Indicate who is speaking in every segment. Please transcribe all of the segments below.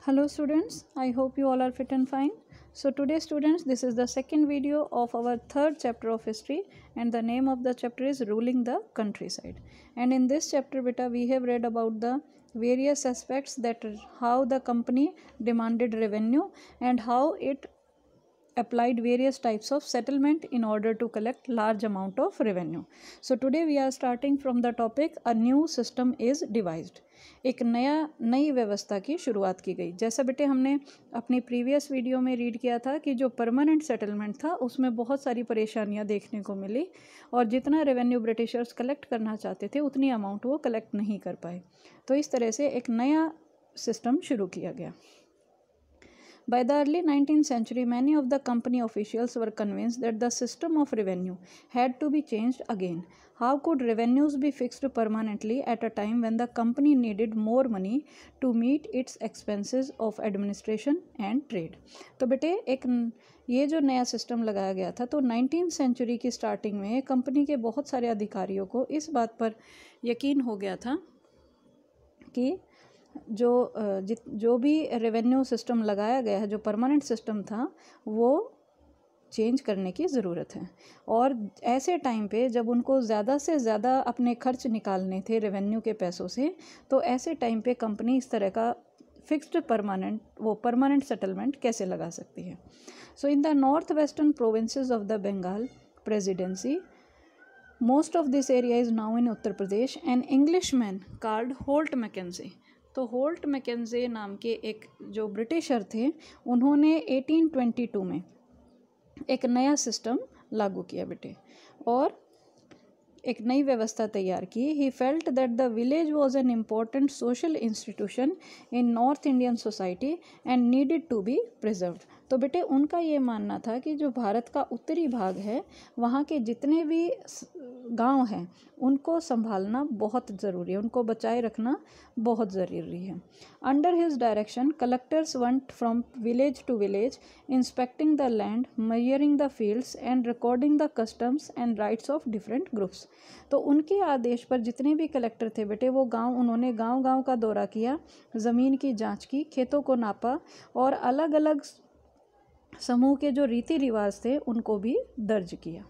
Speaker 1: Hello students, I hope you all are fit and fine. So today students, this is the second video of our third chapter of history and the name of the chapter is Ruling the Countryside. And in this chapter beta we have read about the various aspects that how the company demanded revenue and how it applied various types of settlement in order to collect large amount of revenue. So today we are starting from the topic a new system is devised. एक नई व्यवस्था की शुरुआत की गई। जैसा बेटे हमने अपनी प्रीवियस वीडियो में रीड किया था कि जो परमानेंट सेटलमेंट था उसमें बहुत सारी परेशानियां देखने को मिली और जितना रेवेन्यू ब्रिटिशर्स कलेक्ट करना चाहते थे उतनी अमाउंट वो कलेक्ट नहीं कर पाए। तो इस तरह से एक नया सिस्टम शुरू किया गया। By the early 19th century, many of the company officials were convinced that the system of revenue had to be changed again. How could revenues be fixed permanently at a time when the company needed more money to meet its expenses of administration and trade? तो बेटे ये जो नया system लगाया गया था तो 19th century की स्टार्टिंग में कंपनी के बहुत सारे अधिकारियों को इस बात पर यकीन हो गया था कि जो भी रेवेन्यू सिस्टम लगाया गया है, जो परमानेंट सिस्टम था, वो चेंज करने की ज़रूरत है। और ऐसे टाइम पे जब उनको ज़्यादा से ज़्यादा अपने खर्च निकालने थे रेवेन्यू के पैसों से, तो ऐसे टाइम पे कंपनी इस तरह का फिक्स्ड परमानेंट सेटलमेंट कैसे लगा सकती है। So in the north western provinces of the Bengal presidency, most of this area is now in Uttar Pradesh, an Englishman called Holt Mackenzie. तो होल्ट मैकेंजे नाम के एक जो ब्रिटिशर थे उन्होंने 1822 में एक नया सिस्टम लागू किया बेटे और एक नई व्यवस्था तैयार की। He felt that the village was an important social institution in North Indian society and needed to be preserved. तो बेटे उनका ये मानना था कि जो भारत का उत्तरी भाग है वहाँ के जितने भी गांव हैं उनको संभालना बहुत ज़रूरी है, उनको बचाए रखना बहुत ज़रूरी है। Under his direction collectors went from village to village inspecting the land, measuring the fields and recording the customs and rights of different groups. तो उनके आदेश पर जितने भी कलेक्टर थे बेटे वो उन्होंने गांव का दौरा किया, ज़मीन की जांच की, खेतों को नापा और अलग अलग समूह के जो रीति रिवाज थे उनको भी दर्ज किया।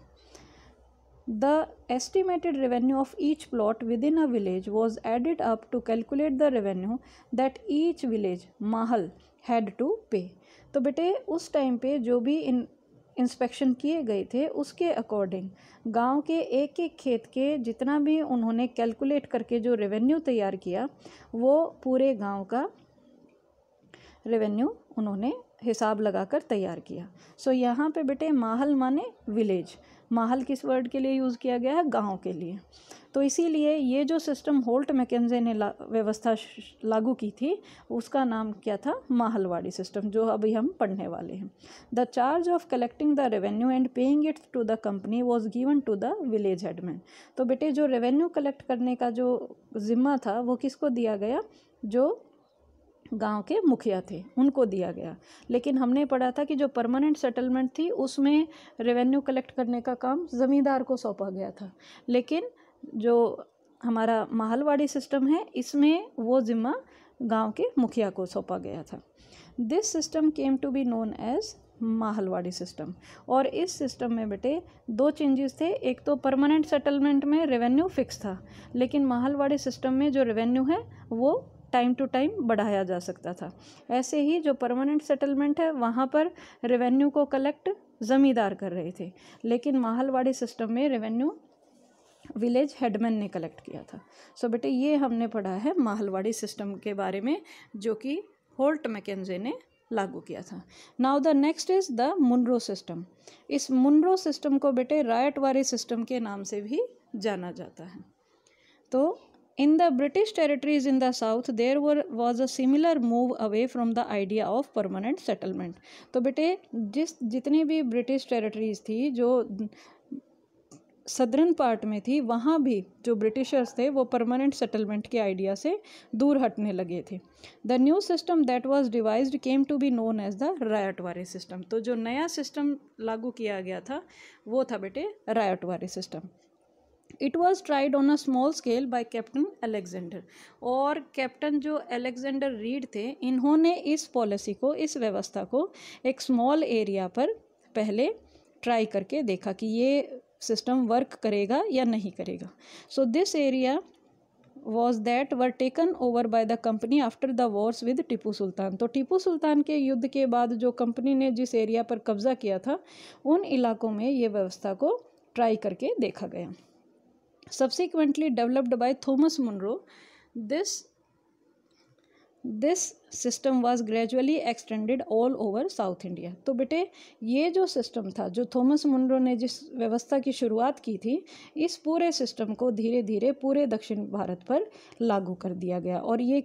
Speaker 1: The estimated revenue of each plot within a village was added up to calculate the revenue that each village mahal had to pay। तो बेटे उस टाइम पे जो भी इंस्पेक्शन किए गए थे उसके अकॉर्डिंग गांव के एक एक खेत के जितना भी उन्होंने कैलकुलेट करके जो रेवेन्यू तैयार किया वो पूरे गांव का रेवेन्यू उन्होंने हिसाब लगाकर तैयार किया। सो यहाँ पे बेटे माहल माने विलेज, माहल किस वर्ड के लिए यूज़ किया गया है? गांव के लिए। तो इसीलिए ये जो सिस्टम होल्ट मैकेंजे ने व्यवस्था लागू की थी उसका नाम क्या था? माहलवाड़ी सिस्टम, जो अभी हम पढ़ने वाले हैं। The charge of collecting the revenue and paying it to the company was given to the village headman. तो बेटे जो रेवेन्यू कलेक्ट करने का जो जिम्मा था वो किसको दिया गया? जो गांव के मुखिया थे उनको दिया गया। लेकिन हमने पढ़ा था कि जो परमानेंट सेटलमेंट थी उसमें रेवेन्यू कलेक्ट करने का काम ज़मींदार को सौंपा गया था, लेकिन जो हमारा माहलवाड़ी सिस्टम है इसमें वो जिम्मा गांव के मुखिया को सौंपा गया था। This system came to be known as mahalwari system. और इस सिस्टम में बेटे दो चेंजेस थे। एक तो परमानेंट सेटलमेंट में रेवेन्यू फिक्स था, लेकिन माहलवाड़ी सिस्टम में जो रेवेन्यू है वो टाइम टू टाइम बढ़ाया जा सकता था। ऐसे ही जो परमानेंट सेटलमेंट है वहाँ पर रेवेन्यू को कलेक्ट ज़मींदार कर रहे थे, लेकिन माहलवाड़ी सिस्टम में रेवेन्यू विलेज हेडमैन ने कलेक्ट किया था। सो बेटे ये हमने पढ़ा है माहलवाड़ी सिस्टम के बारे में जो कि होल्ट मैकेंजे ने लागू किया था। Now the next is the Munro system. इस मुनरो सिस्टम को बेटे रायटवाड़ी सिस्टम के नाम से भी जाना जाता है। तो in the British territories in the south there was a similar move away from the idea of permanent settlement। तो बेटे जितनी भी ब्रिटिश टेरिटरीज थी जो सदर्न पार्ट में थी वहाँ भी जो ब्रिटिशर्स थे वो परमानेंट सेटलमेंट के आइडिया से दूर हटने लगे थे। The new system that was devised came to be known as the ryotwari system. तो जो नया सिस्टम लागू किया गया था वो था बेटे ryotwari system. It was tried on a small scale by captain Alexander. और कैप्टन जो अलेक्जेंडर रीड थे, इन्होंने इस पॉलिसी को, इस व्यवस्था को एक स्मॉल एरिया पर पहले ट्राई करके देखा कि ये सिस्टम वर्क करेगा या नहीं करेगा। So this area was that were taken over by the company after the wars with Tipu Sultan. तो टीपू सुल्तान के युद्ध के बाद जो कंपनी ने जिस एरिया पर कब्जा किया था, उन इलाकों में ये व्यवस्था को ट्राई करके देखा गया। Subsequently developed by Thomas Munro, this system was gradually extended all over south India. तो बेटे ये जो सिस्टम था, जो थॉमस मुनरो ने जिस व्यवस्था की शुरुआत की थी, इस पूरे सिस्टम को धीरे धीरे पूरे दक्षिण भारत पर लागू कर दिया गया। और ये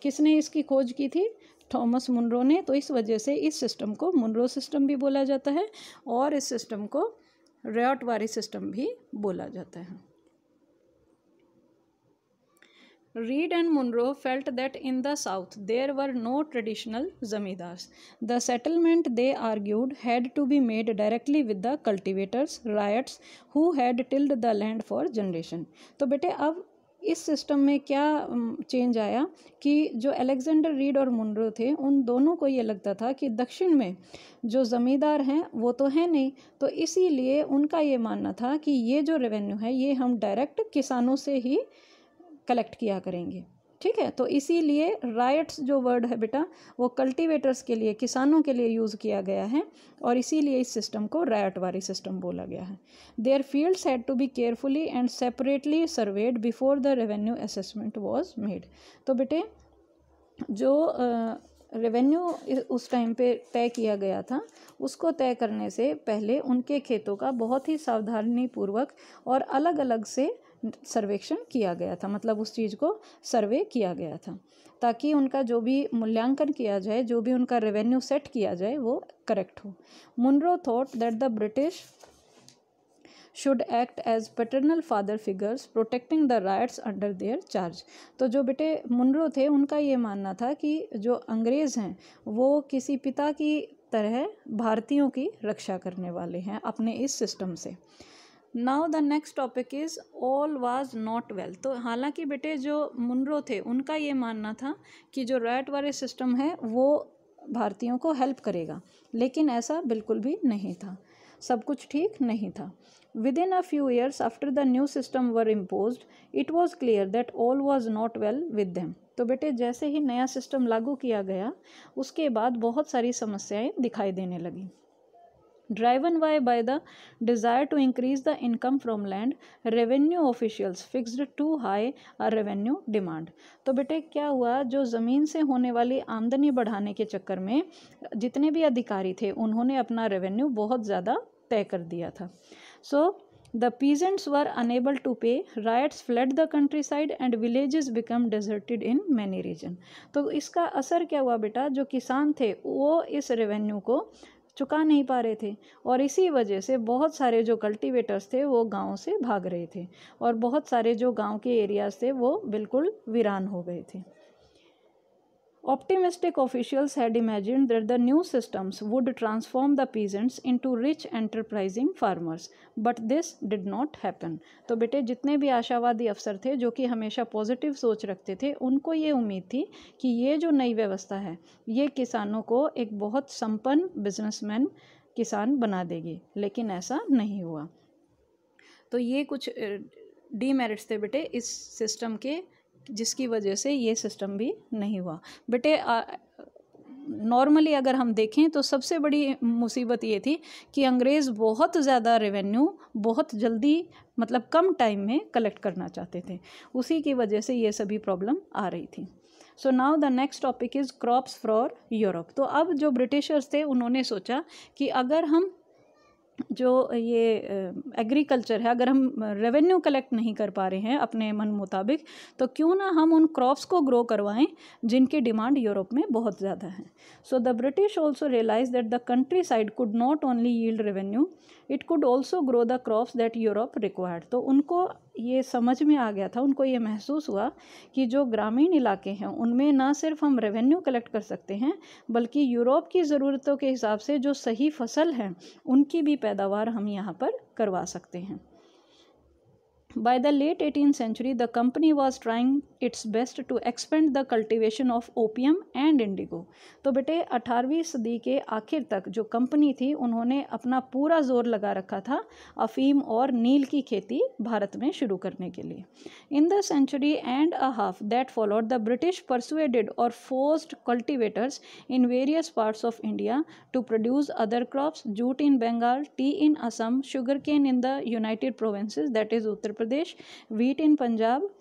Speaker 1: किसने इसकी खोज की थी? थॉमस मुनरो ने। तो इस वजह से इस सिस्टम को मुनरो सिस्टम भी बोला जाता है और इस सिस्टम को रॉयटवारी सिस्टम भी बोला जाता है। Reed and Munro felt that in the south there were no traditional zamindars. The settlement, they argued, had to be made directly with the cultivators, ryots, who had tilled the land for generation. तो बेटे अब इस system में क्या change आया कि जो Alexander read और मुनरो थे, उन दोनों को ये लगता था कि दक्षिण में जो ज़मींदार हैं वो तो है नहीं, तो इसीलिए उनका ये मानना था कि ये जो रेवेन्यू है ये हम डायरेक्ट किसानों से ही कलेक्ट किया करेंगे। ठीक है, तो इसीलिए राइट्स जो वर्ड है बेटा, वो कल्टीवेटर्स के लिए, किसानों के लिए यूज़ किया गया है और इसीलिए इस सिस्टम को रायटवारी सिस्टम बोला गया है। Their fields had to be carefully and separately surveyed before the revenue assessment was made. तो बेटे जो रेवेन्यू उस टाइम पे तय किया गया था, उसको तय करने से पहले उनके खेतों का बहुत ही सावधानीपूर्वक और अलग अलग से सर्वेक्षण किया गया था। मतलब उस चीज़ को सर्वे किया गया था ताकि उनका जो भी मूल्यांकन किया जाए, जो भी उनका रेवेन्यू सेट किया जाए, वो करेक्ट हो। Munro thought that the British should act as paternal father figures protecting the rights under their charge. तो जो बेटे मुनरो थे, उनका ये मानना था कि जो अंग्रेज़ हैं वो किसी पिता की तरह भारतीयों की रक्षा करने वाले हैं अपने इस सिस्टम से। Now the next topic is all was not well. तो हालांकि बेटे जो मुनरो थे, उनका ये मानना था कि जो रायटवारी सिस्टम है वो भारतीयों को हेल्प करेगा, लेकिन ऐसा बिल्कुल भी नहीं था, सब कुछ ठीक नहीं था। Within a few years after the new system were imposed, it was clear that all was not well with them. तो बेटे जैसे ही नया सिस्टम लागू किया गया, उसके बाद बहुत सारी समस्याएं दिखाई देने लगी। Driven by the desire to increase the income from land, revenue officials fixed too high a revenue demand। तो बेटे क्या हुआ, जो ज़मीन से होने वाली आमदनी बढ़ाने के चक्कर में जितने भी अधिकारी थे, उन्होंने अपना रेवेन्यू बहुत ज़्यादा तय कर दिया था। सो the peasants were unable to pay, riots fled the countryside and villages became deserted in many regions। तो इसका असर क्या हुआ बेटा, जो किसान थे वो इस रेवेन्यू को चुका नहीं पा रहे थे और इसी वजह से बहुत सारे जो कल्टीवेटर्स थे वो गांव से भाग रहे थे और बहुत सारे जो गांव के एरियाज थे वो बिल्कुल वीरान हो गए थे। Optimistic officials had imagined that the new systems would transform the peasants into rich enterprising farmers, but this did not happen। तो बेटे जितने भी आशावादी अफसर थे जो कि हमेशा पॉजिटिव सोच रखते थे, उनको ये उम्मीद थी कि ये जो नई व्यवस्था है ये किसानों को एक बहुत संपन्न बिजनेसमैन किसान बना देगी, लेकिन ऐसा नहीं हुआ। तो ये कुछ डीमेरिट्स थे बेटे इस सिस्टम के, जिसकी वजह से ये सिस्टम भी नहीं हुआ। बेटे नॉर्मली अगर हम देखें तो सबसे बड़ी मुसीबत ये थी कि अंग्रेज़ बहुत ज़्यादा रेवेन्यू बहुत जल्दी, मतलब कम टाइम में कलेक्ट करना चाहते थे, उसी की वजह से ये सभी प्रॉब्लम आ रही थी। So now the next topic is crops for Europe. तो अब जो ब्रिटिशर्स थे उन्होंने सोचा कि अगर हम जो ये एग्रीकल्चर है, अगर हम रेवेन्यू कलेक्ट नहीं कर पा रहे हैं अपने मन मुताबिक, तो क्यों ना हम उन क्रॉप्स को ग्रो करवाएं जिनकी डिमांड यूरोप में बहुत ज़्यादा है। So the British also realise that the countryside could not only yield revenue, it could also grow the crops that Europe required. तो उनको ये समझ में आ गया था, उनको ये महसूस हुआ कि जो ग्रामीण इलाके हैं उनमें ना सिर्फ हम रेवेन्यू कलेक्ट कर सकते हैं, बल्कि यूरोप की ज़रूरतों के हिसाब से जो सही फसल है उनकी भी पैदावार हम यहाँ पर करवा सकते हैं। By the late 18th century, the company was trying its best to expand the cultivation of opium and indigo. तो बेटे 18वीं सदी के आखिर तक जो कंपनी थी उन्होंने अपना पूरा जोर लगा रखा था अफीम और नील की खेती भारत में शुरू करने के लिए। In the century and a half that followed, the British persuaded or forced cultivators in various parts of India to produce other crops, jute in Bengal, tea in Assam, sugarcane in the United Provinces, that is Uttar Pradesh, wheat in Punjab,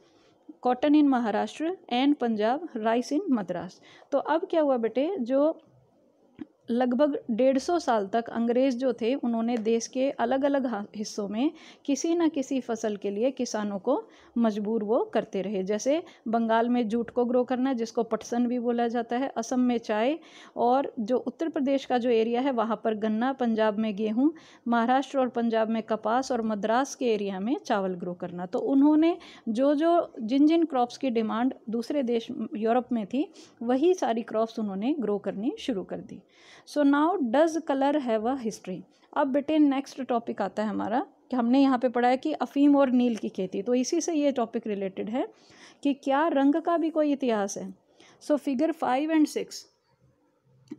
Speaker 1: cotton in Maharashtra and Punjab, rice in Madras. तो अब क्या हुआ बेटे, जो लगभग 150 साल तक अंग्रेज़ जो थे उन्होंने देश के अलग अलग हिस्सों में किसी न किसी फसल के लिए किसानों को मजबूर वो करते रहे। जैसे बंगाल में जूट को ग्रो करना, जिसको पटसन भी बोला जाता है, असम में चाय, और जो उत्तर प्रदेश का जो एरिया है वहाँ पर गन्ना, पंजाब में गेहूँ, महाराष्ट्र और पंजाब में कपास और मद्रास के एरिया में चावल ग्रो करना। तो उन्होंने जिन जिन क्रॉप्स की डिमांड दूसरे देश यूरोप में थी वही सारी क्रॉप्स उन्होंने ग्रो करनी शुरू कर दी। So now does colour have a history. अब बेटे नेक्स्ट टॉपिक आता है हमारा कि हमने यहाँ पे पढ़ा है कि अफीम और नील की खेती, तो इसी से ये टॉपिक रिलेटेड है कि क्या रंग का भी कोई इतिहास है। सो फिगर 5 एंड 6,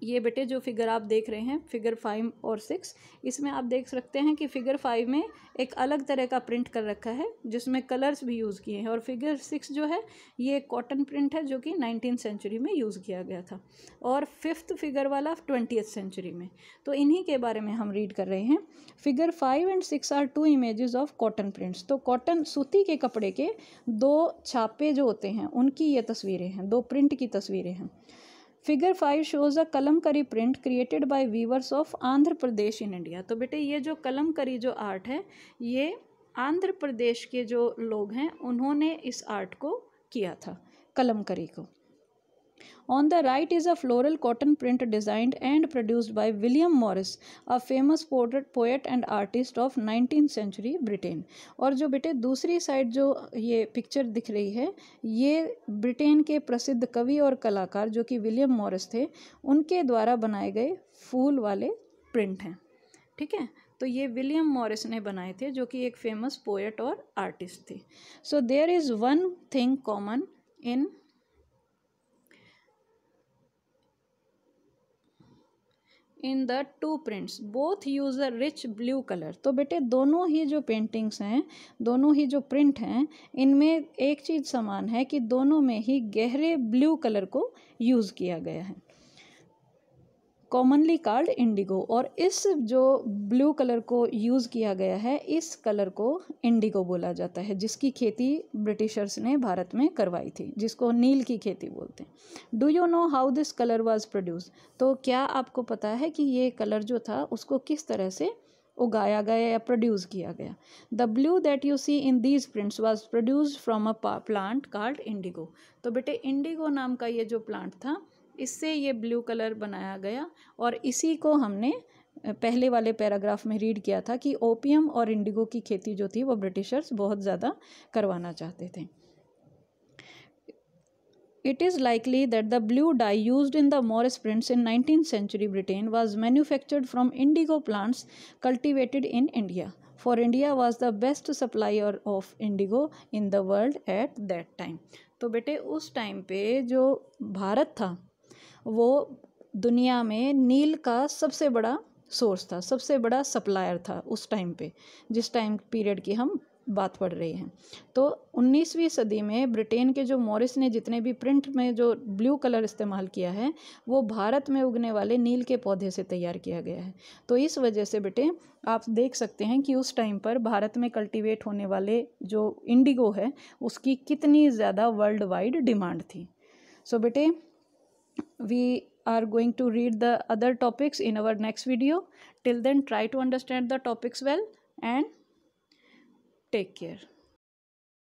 Speaker 1: ये बेटे जो फिगर आप देख रहे हैं फिगर 5 और 6, इसमें आप देख सकते हैं कि फिगर 5 में एक अलग तरह का प्रिंट कर रखा है जिसमें कलर्स भी यूज़ किए हैं, और फिगर 6 जो है ये कॉटन प्रिंट है जो कि 19th सेंचुरी में यूज़ किया गया था, और 5th फिगर वाला 20th सेंचुरी में। तो इन्हीं के बारे में हम रीड कर रहे हैं। Figure 5 and 6 are 2 images of cotton prints. तो कॉटन सूती के कपड़े के 2 छापे जो होते हैं उनकी ये तस्वीरें हैं, 2 प्रिंट की तस्वीरें हैं। Figure 5 shows a kalamkari print created by weavers of Andhra Pradesh in India. तो बेटे ये जो कलमकरी जो आर्ट है ये आंध्र प्रदेश के जो लोग हैं उन्होंने इस आर्ट को किया था, कलमकरी को। On the right is a floral cotton print designed and produced by William Morris, a famous poet and artist of 19th century Britain. और जो बेटे दूसरी साइड जो ये पिक्चर दिख रही है ये ब्रिटेन के प्रसिद्ध कवि और कलाकार जो कि विलियम मॉरिस थे उनके द्वारा बनाए गए फूल वाले प्रिंट हैं। ठीक है, तो ये विलियम मॉरिस ने बनाए थे जो कि एक फेमस पोएट और आर्टिस्ट थे। So there is one thing common in the two prints, both use a rich blue colour. तो बेटे दोनों ही जो पेंटिंग्स हैं, दोनों ही जो प्रिंट हैं, इनमें एक चीज़ समान है कि दोनों में ही गहरे ब्लू कलर को यूज़ किया गया है, कॉमनली कॉल्ड इंडिगो। और इस जो ब्लू कलर को यूज़ किया गया है इस कलर को इंडिगो बोला जाता है, जिसकी खेती ब्रिटिशर्स ने भारत में करवाई थी, जिसको नील की खेती बोलते हैं। Do you know how this colour was produce. तो क्या आपको पता है कि ये कलर जो था उसको किस तरह से उगाया गया या प्रोड्यूस किया गया। The blue that you see in these prints was produced from a plant called indigo. तो बेटे इंडिगो नाम का ये जो प्लांट था इससे ये ब्लू कलर बनाया गया, और इसी को हमने पहले वाले पैराग्राफ में रीड किया था कि ओपियम और इंडिगो की खेती जो थी वो ब्रिटिशर्स बहुत ज़्यादा करवाना चाहते थे। It is likely that the blue dye used in the Morris prints in 19th century Britain was manufactured from indigo plants cultivated in India, for India was the best supplier of indigo in the world at that time. तो बेटे उस time पे जो भारत था वो दुनिया में नील का सबसे बड़ा सोर्स था, सबसे बड़ा सप्लायर था उस टाइम पे, जिस टाइम पीरियड की हम बात पढ़ रहे हैं। तो 19वीं सदी में ब्रिटेन के जो मॉरिस ने जितने भी प्रिंट में जो ब्लू कलर इस्तेमाल किया है वो भारत में उगने वाले नील के पौधे से तैयार किया गया है। तो इस वजह से बेटे आप देख सकते हैं कि उस टाइम पर भारत में कल्टीवेट होने वाले जो इंडिगो है उसकी कितनी ज़्यादा वर्ल्ड वाइड डिमांड थी। सो बेटे we are going to read the other topics in our next video. Till then, try to understand the topics well and take care.